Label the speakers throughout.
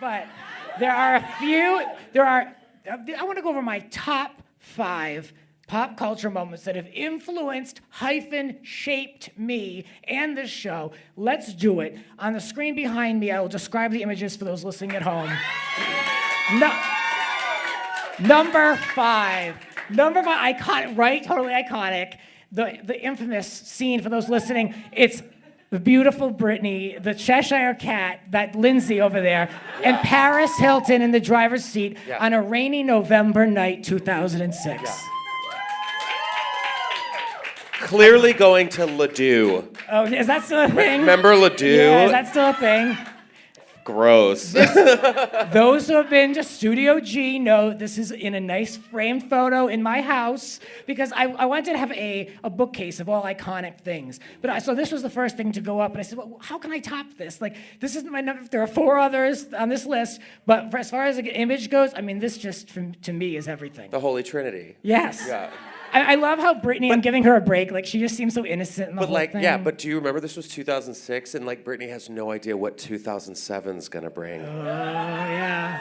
Speaker 1: But there are a few, I want to go over my top 5 pop culture moments that have influenced hyphen shaped me and this show. Let's do it. On the screen behind me, I will describe the images for those listening at home. Number 5, iconic, right? Totally iconic. The infamous scene for those listening. It's the beautiful Britney, the Cheshire Cat, that Lindsay over there, and Paris Hilton in the driver's seat on a rainy November night, 2006.
Speaker 2: Yeah. Clearly going to Ledoux.
Speaker 1: Oh, is that still a thing?
Speaker 2: Remember Ledoux?
Speaker 1: Yeah, is that still a thing?
Speaker 2: Gross.
Speaker 1: Those who have been to Studio G know this is in a nice framed photo in my house because I wanted to have a bookcase of all iconic things. But so this was the first thing to go up, and I said, well, how can I top this? Like, this isn't my number. There are 4 others on this list, but as far as the image goes, I mean, this just, to me, is everything.
Speaker 2: The Holy Trinity.
Speaker 1: Yes.
Speaker 2: Yeah.
Speaker 1: I love how Britney, I'm giving her a break, like, she just seems so innocent in the whole thing.
Speaker 2: Yeah, but do you remember this was 2006, and, like, Britney has no idea what 2007's gonna bring.
Speaker 1: Oh, yeah.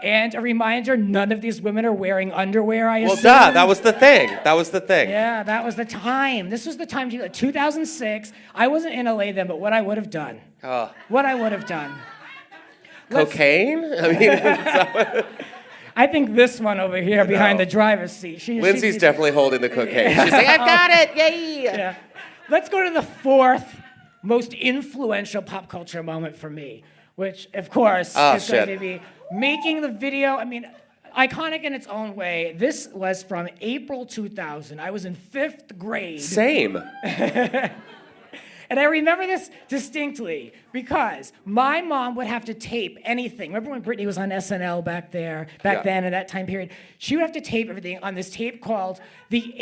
Speaker 1: And a reminder, none of these women are wearing underwear, I assume.
Speaker 2: Well, that was the thing.
Speaker 1: Yeah, that was the time. This was the time, 2006. I wasn't in LA then, but what I would have done. What I would have done.
Speaker 2: Cocaine? I mean,
Speaker 1: I think this one over here behind the driver's seat.
Speaker 2: Lindsay's definitely holding the cocaine. She's like, I've got it, yay!
Speaker 1: Yeah. Let's go to the 4th most influential pop culture moment for me, which, of course, is going to be making the video. I mean, iconic in its own way. This was from April 2000. I was in 5th grade.
Speaker 2: Same.
Speaker 1: And I remember this distinctly because my mom would have to tape anything. Remember when Britney was on SNL back then in that time period? She would have to tape everything on this tape called the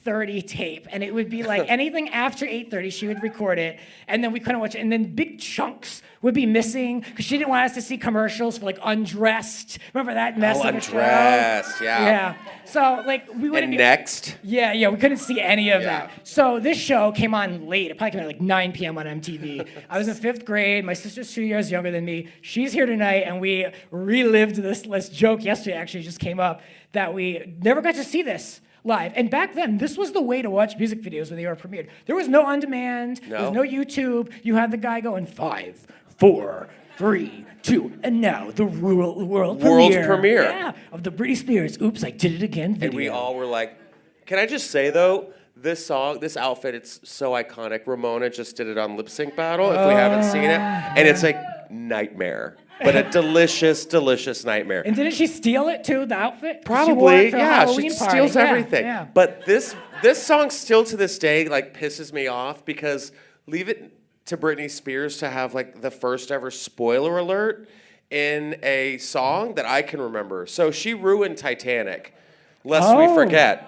Speaker 1: 8:30 tape. And it would be like anything after 8:30, she would record it. And then we couldn't watch it. And then big chunks would be missing because she didn't want us to see commercials for like Undressed. Remember that mess of a show?
Speaker 2: Undressed, yeah.
Speaker 1: Yeah. So like we wouldn't
Speaker 2: Next.
Speaker 1: Yeah, we couldn't see any of that. So this show came on late. It probably came on at like 9 p.m. on MTV. I was in 5th grade. My sister's 2 years younger than me. She's here tonight, and we relived this joke yesterday. Actually, just came up that we never got to see this live. And back then, this was the way to watch music videos when they were premiered. There was no on-demand. There was no YouTube. You had the guy going 5, 4, 3, 2, and now the world premiere. Yeah, of the Britney Spears. Oops, I did it again video.
Speaker 2: And we all were like, can I just say though, this song, this outfit, it's so iconic. Ramona just did it on Lip Sync Battle, if we haven't seen it. And it's like nightmare. But a delicious, delicious nightmare.
Speaker 1: And didn't she steal it too, the outfit?
Speaker 2: Probably,
Speaker 1: she
Speaker 2: steals everything.
Speaker 1: Yeah.
Speaker 2: But this song still to this day like pisses me off because leave it to Britney Spears to have like the first ever spoiler alert in a song that I can remember. So she ruined Titanic, lest we forget.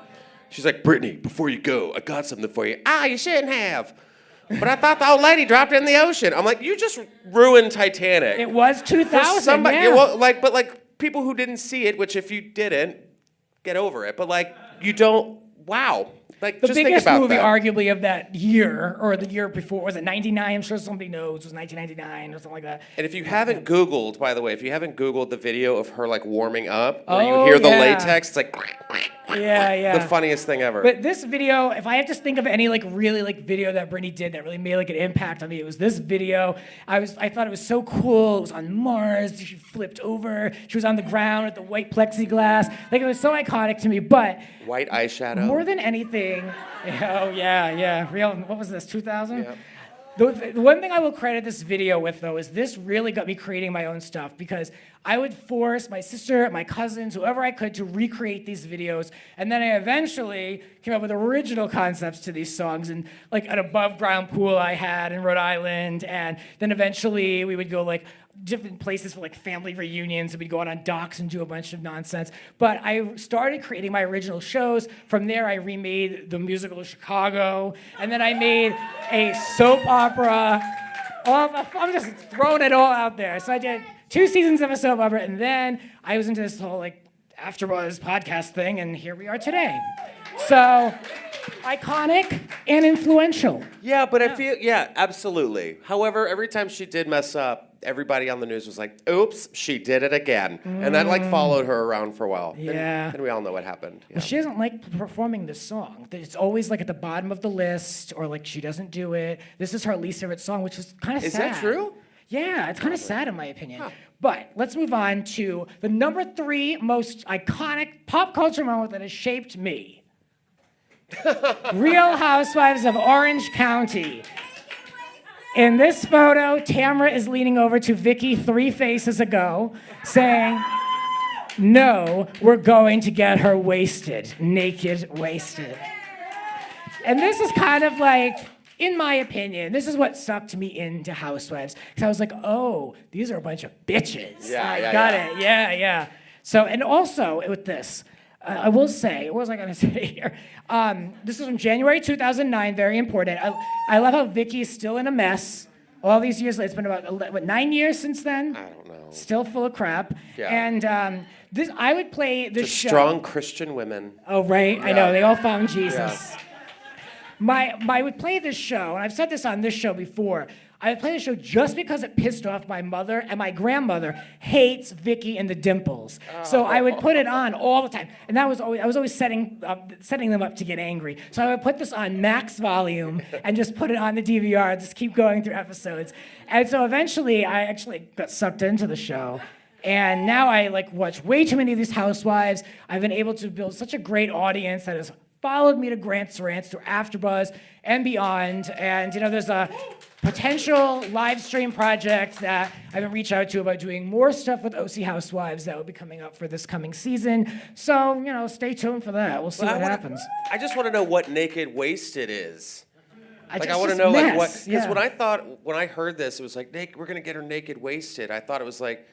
Speaker 2: She's like, Britney, before you go, I got something for you. You shouldn't have. But I thought the old lady dropped it in the ocean. I'm like, you just ruined Titanic.
Speaker 1: It was 2000,
Speaker 2: somebody,
Speaker 1: yeah.
Speaker 2: But people who didn't see it, which if you didn't, get over it. But like, you don't, wow. Like,
Speaker 1: the
Speaker 2: just think
Speaker 1: biggest
Speaker 2: about
Speaker 1: movie,
Speaker 2: that.
Speaker 1: arguably, of that year, or the year before, was it 99? I'm sure somebody knows. It was 1999 or something like that.
Speaker 2: And if you haven't Googled, by the way, the video of her, like, warming up, where you hear the latex, it's like...
Speaker 1: Yeah.
Speaker 2: The funniest thing ever.
Speaker 1: But this video, if I have to think of any, like, really, like, video that Britney did that really made, like, an impact on me, it was this video. I thought it was so cool. It was on Mars. She flipped over. She was on the ground with the white plexiglass. Like, it was so iconic to me, but...
Speaker 2: White eyeshadow.
Speaker 1: More than anything... Real, what was this, 2000?
Speaker 2: Yep.
Speaker 1: The one thing I will credit this video with, though, is this really got me creating my own stuff because I would force my sister, my cousins, whoever I could to recreate these videos, and then I eventually came up with original concepts to these songs and like an above-ground pool I had in Rhode Island, and then eventually we would go like different places for like family reunions, and we'd go out on docks and do a bunch of nonsense. But I started creating my original shows. From there, I remade the musical Chicago, and then I made a soap opera. I'm just throwing it all out there. So I did 2 seasons of a soap opera, and then I was into this whole like AfterBuzz podcast thing, and here we are today. So iconic and influential.
Speaker 2: Yeah, but I feel, absolutely. However, every time she did mess up, everybody on the news was like, oops, she did it again. And that like followed her around for a while.
Speaker 1: Yeah.
Speaker 2: And we all know what happened.
Speaker 1: Well, she doesn't like performing this song. It's always like at the bottom of the list, or like she doesn't do it. This is her least favorite song, which is kind of sad.
Speaker 2: Is that true?
Speaker 1: Yeah, it's kind of sad in my opinion. But let's move on to the number 3 most iconic pop culture moment that has shaped me. Real Housewives of Orange County. In this photo, Tamra is leaning over to Vicky 3 faces ago, saying, no, we're going to get her wasted, naked wasted. And this is kind of like, in my opinion, this is what sucked me into Housewives. Because I was like, oh, these are a bunch of bitches. I got it. Yeah. So, and also with this, I will say, what was I going to say here? This is from January 2009, very important. I love how Vicky is still in a mess. All these years later, it's been about 9 years since then?
Speaker 2: I don't know.
Speaker 1: Still full of crap.
Speaker 2: Yeah.
Speaker 1: And I would play this
Speaker 2: Just
Speaker 1: show.
Speaker 2: strong Christian women.
Speaker 1: Oh, right.
Speaker 2: Yeah.
Speaker 1: I know. They all found Jesus.
Speaker 2: Yeah.
Speaker 1: I would play this show, and I've said this on this show before. I would play the show just because it pissed off my mother, and my grandmother hates Vicky and the Dimples. So I would put it on all the time, and I was always setting them up to get angry. So I would put this on max volume and just put it on the DVR, just keep going through episodes. And so eventually, I actually got sucked into the show. And now I watch way too many of these housewives. I've been able to build such a great audience that has followed me to Rants through AfterBuzz and beyond. And there's a potential live stream project that I've been reached out to about doing more stuff with OC Housewives that will be coming up for this coming season. So stay tuned for that. We'll see what happens.
Speaker 2: I just want to know what naked wasted is. I want to
Speaker 1: just
Speaker 2: know
Speaker 1: mess,
Speaker 2: what, because
Speaker 1: yeah.
Speaker 2: when I heard this, it was like, we're gonna get her naked wasted. I thought it was like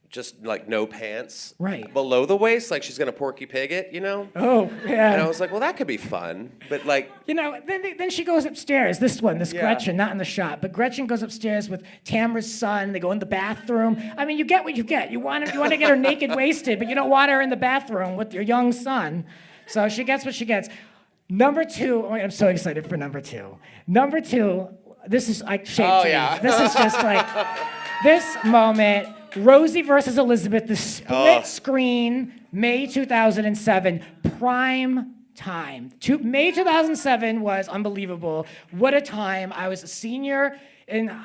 Speaker 2: just like no pants,
Speaker 1: Right.
Speaker 2: below the waist, like she's gonna Porky Pig it,
Speaker 1: Oh, yeah.
Speaker 2: And I was like, well, that could be fun, but like,
Speaker 1: then she goes upstairs. This
Speaker 2: Yeah.
Speaker 1: Gretchen, not in the shot, but Gretchen goes upstairs with Tamra's son. They go in the bathroom. I mean, you get what you get. You want to get her naked, wasted, but you don't want her in the bathroom with your young son. So she gets what she gets. Number 2. Oh, I'm so excited for number 2. Number 2. This is like shaped
Speaker 2: Oh,
Speaker 1: me.
Speaker 2: yeah.
Speaker 1: This is just like this moment. Rosie versus Elizabeth, the split screen, May 2007, prime time. May 2007 was unbelievable. What a time. I was a senior in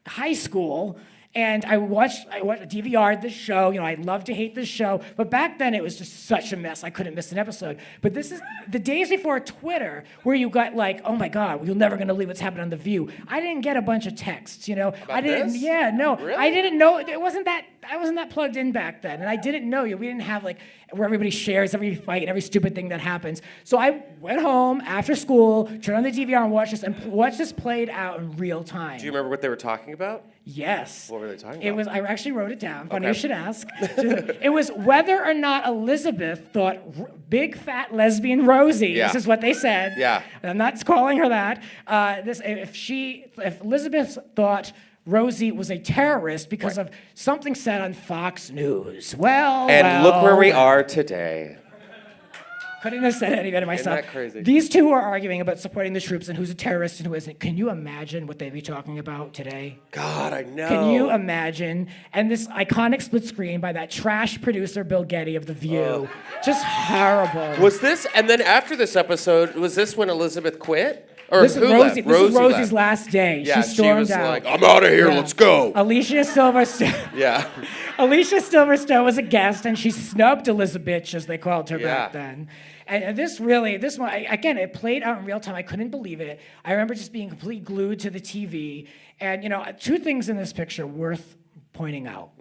Speaker 1: high school, and I watched DVR'd this show. I love to hate this show, but back then it was just such a mess. I couldn't miss an episode. But this is the days before Twitter, where you got like, oh my God, you're never gonna believe what's happening on The View. I didn't get a bunch of texts, I didn't.
Speaker 2: This?
Speaker 1: Yeah, no,
Speaker 2: Really?
Speaker 1: I didn't know. I wasn't that plugged in back then, and I didn't know. We didn't have where everybody shares every fight and every stupid thing that happens. So I went home after school, turned on the DVR and watched this played out in real time.
Speaker 2: do you remember what they were talking about?
Speaker 1: Yes.
Speaker 2: What were they talking
Speaker 1: It
Speaker 2: about?
Speaker 1: was. I actually wrote it down. Funny
Speaker 2: Okay.
Speaker 1: you should ask. It was whether or not Elizabeth thought big fat lesbian Rosie.
Speaker 2: Yeah.
Speaker 1: This is what they said.
Speaker 2: Yeah.
Speaker 1: I'm not calling her that. If Elizabeth thought Rosie was a terrorist because of something said on Fox News.
Speaker 2: And look where we are today.
Speaker 1: Couldn't have said any better myself.
Speaker 2: that crazy?
Speaker 1: These two are arguing about supporting the troops and who's a terrorist and who isn't. Can you imagine what they'd be talking about today?
Speaker 2: God, I know.
Speaker 1: Can you imagine? And this iconic split screen by that trash producer Bill Getty of The View. Just horrible.
Speaker 2: Was this, and then after this episode, was this when Elizabeth quit? Or
Speaker 1: This is
Speaker 2: who
Speaker 1: Rosie.
Speaker 2: left?
Speaker 1: This is Rosie's
Speaker 2: left.
Speaker 1: last day.
Speaker 2: Yeah,
Speaker 1: she stormed
Speaker 2: was
Speaker 1: out.
Speaker 2: like, I'm out of here,
Speaker 1: Yeah.
Speaker 2: let's go.
Speaker 1: Alicia Silverstone.
Speaker 2: Yeah.
Speaker 1: Alicia Silverstone was a guest, and she snubbed Elizabeth, as they called her back
Speaker 2: Yeah.
Speaker 1: then. And this one, again, it played out in real time. I couldn't believe it. I remember just being completely glued to the TV. And, 2 things in this picture worth pointing out.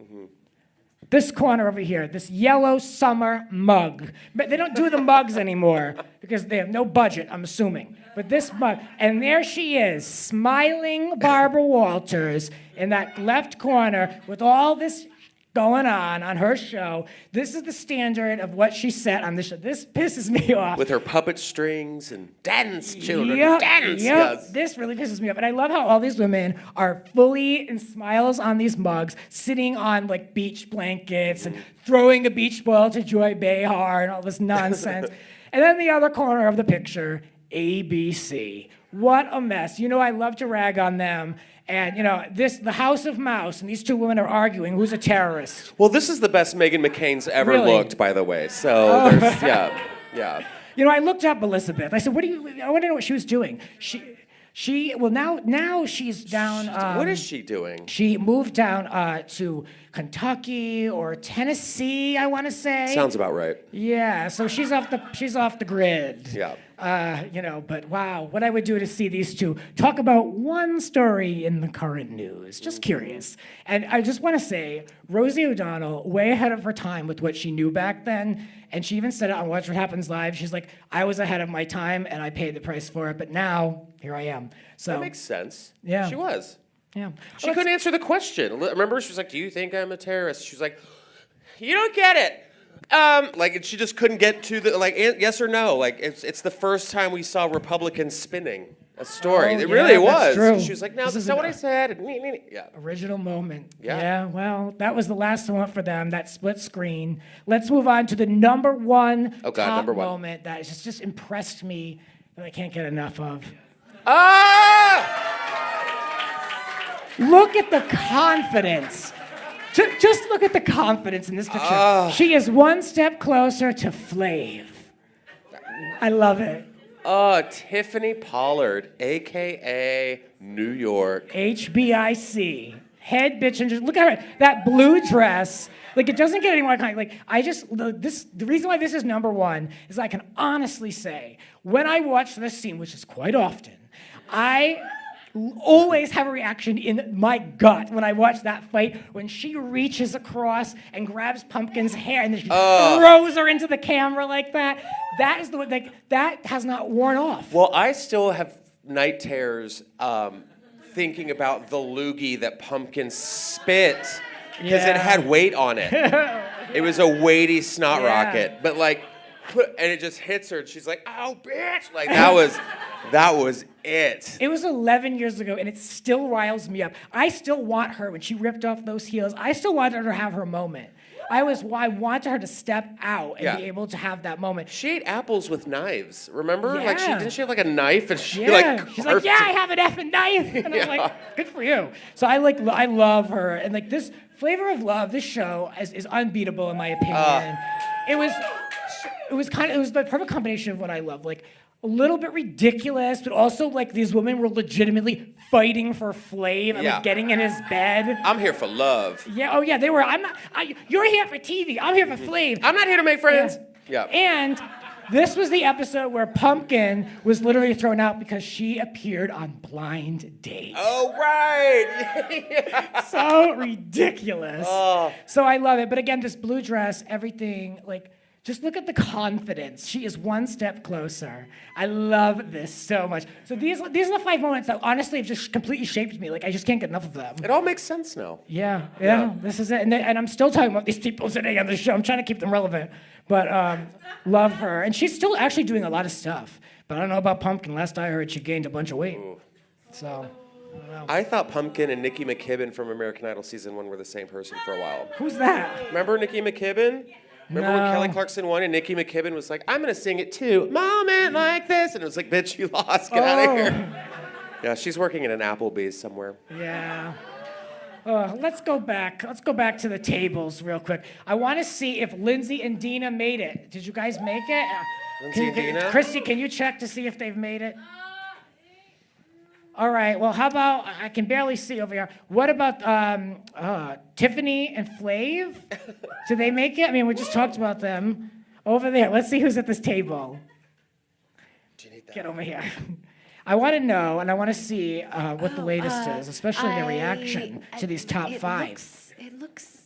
Speaker 1: This corner over here, this yellow summer mug. But they don't do the mugs anymore because they have no budget, I'm assuming. But this mug, and there she is, smiling Barbara Walters in that left corner with all this going on her show. This is the standard of what she set on this show. This pisses me off.
Speaker 2: With her puppet strings and dance, children,
Speaker 1: Yep,
Speaker 2: dance.
Speaker 1: yep.
Speaker 2: Yes.
Speaker 1: This really pisses me off. And I love how all these women are fully in smiles on these mugs, sitting on beach blankets and throwing a beach ball to Joy Behar and all this nonsense. And then the other corner of the picture, ABC. What a mess. I love to rag on them. And the House of Mouse, and these two women are arguing who's a terrorist.
Speaker 2: Well, this is the best Meghan McCain's ever
Speaker 1: Really?
Speaker 2: looked, by the way. So there's, yeah.
Speaker 1: I looked up Elizabeth. I said, I want to know what she was doing. Now she's down.
Speaker 2: What is she doing?
Speaker 1: She moved down to Kentucky or Tennessee, I want to say.
Speaker 2: Sounds about right.
Speaker 1: Yeah, so she's off the grid.
Speaker 2: Yeah.
Speaker 1: But wow, what I would do to see these two talk about one story in the current news. Just curious. And I just want to say, Rosie O'Donnell, way ahead of her time with what she knew back then. And she even said it on Watch What Happens Live. She's like, I was ahead of my time and I paid the price for it, but now here I am. So
Speaker 2: That makes sense.
Speaker 1: Yeah.
Speaker 2: She was.
Speaker 1: Yeah.
Speaker 2: She couldn't answer the question. Remember, she was like, do you think I'm a terrorist? She was like, you don't get it. She just couldn't get to the, yes or no. Like, it's the first time we saw Republicans spinning a story. It really was.
Speaker 1: True.
Speaker 2: She was like, no, that's not what I said. And yeah.
Speaker 1: Original moment.
Speaker 2: Yeah.
Speaker 1: Well, that was the last one for them, that split screen. Let's move on to the number one moment that just impressed me that I can't get enough of. Look at the confidence. Just look at the confidence in this picture. She is one step closer to Flav. I love it.
Speaker 2: Tiffany Pollard, a.k.a. New York.
Speaker 1: HBIC. Head bitch. And just look at her. That blue dress. Like, it doesn't get any more iconic. Like, the reason why this is number one is I can honestly say, when I watch this scene, which is quite often, I always have a reaction in my gut when I watch that fight, when she reaches across and grabs Pumpkin's hair and then she throws her into the camera like that. That is that has not worn off.
Speaker 2: Well, I still have night terrors thinking about the loogie that Pumpkin spit because it had weight on it. It was a weighty snot rocket, but and it just hits her and she's like, "Oh, bitch!" Like that was it.
Speaker 1: It was 11 years ago, and it still riles me up. I still want her, when she ripped off those heels, I still want her to have her moment. I want her to step out and be able to have that moment.
Speaker 2: She ate apples with knives, remember?
Speaker 1: Yeah.
Speaker 2: Didn't she have a knife? And she
Speaker 1: she's like, yeah, I have an effing knife. And I was like, good for you. So I love her. And this Flavor of Love, this show is unbeatable in my opinion. It was the perfect combination of what I love. A little bit ridiculous, but also these women were legitimately fighting for Flav and getting in his bed.
Speaker 2: I'm here for love.
Speaker 1: Yeah, oh yeah, they were. You're here for TV. I'm here for Flav.
Speaker 2: I'm not here to make friends. Yeah.
Speaker 1: And this was the episode where Pumpkin was literally thrown out because she appeared on Blind Date.
Speaker 2: Oh, right.
Speaker 1: So ridiculous. So I love it. But again, this blue dress, everything, just look at the confidence. She is one step closer. I love this so much. So these are the 5 moments that honestly have just completely shaped me. I just can't get enough of them.
Speaker 2: It all makes sense now.
Speaker 1: Yeah. This is it. And I'm still talking about these people today on the show. I'm trying to keep them relevant. But love her. And she's still actually doing a lot of stuff. But I don't know about Pumpkin. Last I heard, she gained a bunch of weight.
Speaker 2: Ooh.
Speaker 1: So, I don't know.
Speaker 2: I thought Pumpkin and Nikki McKibben from American Idol Season 1 were the same person for a while.
Speaker 1: Who's that?
Speaker 2: Remember Nikki McKibben? Remember when Kelly Clarkson won and Nikki McKibben was like, I'm going to sing it too. Moment like this. And it was like, bitch, you lost. Get out of here. Yeah, she's working in an Applebee's somewhere.
Speaker 1: Yeah. Let's go back. Let's go back to the tables real quick. I want to see if Lindsay and Dina made it. Did you guys make it?
Speaker 2: Lindsay and Dina?
Speaker 1: Christy, can you check to see if they've made it? All right. Well, how about, I can barely see over here. What about Tiffany and Flav? Did they make it? I mean, we just talked about them. Over there. Let's see who's at this table.
Speaker 2: Do you need that?
Speaker 1: Get over here. I want to know, and I want to see what the latest is, especially their reaction to these top 5.
Speaker 3: It looks.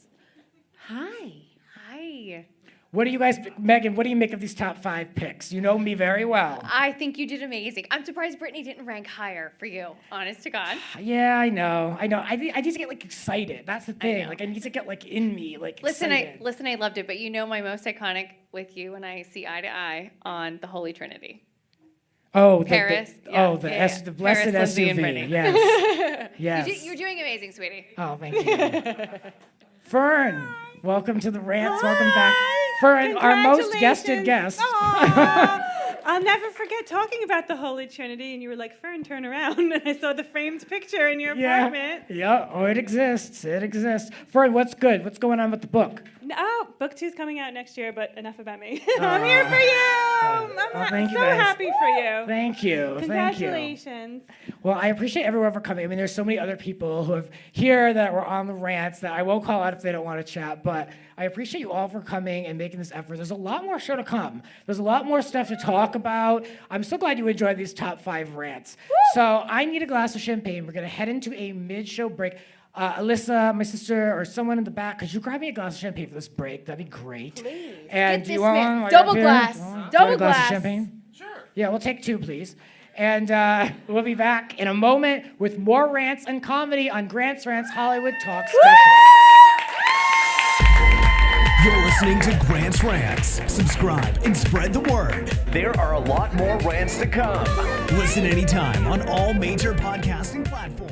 Speaker 3: Hi.
Speaker 1: What do you guys, Megan, what do you make of these top 5 picks? You know me very well.
Speaker 3: I think you did amazing. I'm surprised Brittany didn't rank higher for you, honest to God.
Speaker 1: Yeah, I know. I need to get excited. That's the thing. I need to get in me excited.
Speaker 3: Listen, I loved it, but you know my most iconic with you when I see eye to eye on the Holy Trinity.
Speaker 1: Oh,
Speaker 3: Paris.
Speaker 1: The blessed
Speaker 3: Paris, Lindsay, and
Speaker 1: SUV.
Speaker 3: Brittany.
Speaker 1: Yes. Yes.
Speaker 3: You're doing amazing, sweetie.
Speaker 1: Oh, thank you. Fern, welcome to the Rants. Welcome back. Fern, our most guested guest.
Speaker 4: I'll never forget talking about the Holy Trinity, and you were like, Fern, turn around. And I saw the framed picture in your apartment.
Speaker 1: Yeah. Oh, it exists. It exists. Fern, what's good? What's going on with the book?
Speaker 4: Oh, book 2's coming out next year, but enough about me. I'm here for you. I'm
Speaker 1: thank you
Speaker 4: so
Speaker 1: guys.
Speaker 4: happy for you.
Speaker 1: Thank you.
Speaker 4: Congratulations.
Speaker 1: Thank you. Well, I appreciate everyone for coming. I mean, there's so many other people who have here that were on the rants that I won't call out if they don't want to chat, but I appreciate you all for coming and making this effort. There's a lot more show to come. There's a lot more stuff to talk about. I'm so glad you enjoyed these top 5 rants. Woo! So I need a glass of champagne. We're going to head into a mid-show break. Alyssa, my sister, or someone in the back, could you grab me a glass of champagne for this break? That'd be great.
Speaker 3: Please.
Speaker 1: And
Speaker 3: Get
Speaker 1: do you
Speaker 3: this
Speaker 1: want
Speaker 3: man-
Speaker 1: one?
Speaker 3: double
Speaker 1: Right up
Speaker 3: glass.
Speaker 1: here? Want
Speaker 3: Double
Speaker 1: a glass
Speaker 3: glass.
Speaker 1: of champagne? Sure. Yeah, we'll take 2, please. And we'll be back in a moment with more rants and comedy on Grant's Rants Hollywood Talk Special.
Speaker 5: You're listening to Grant's Rants. Subscribe and spread the word.
Speaker 6: There are a lot more rants to come.
Speaker 5: Listen anytime on all major podcasting platforms.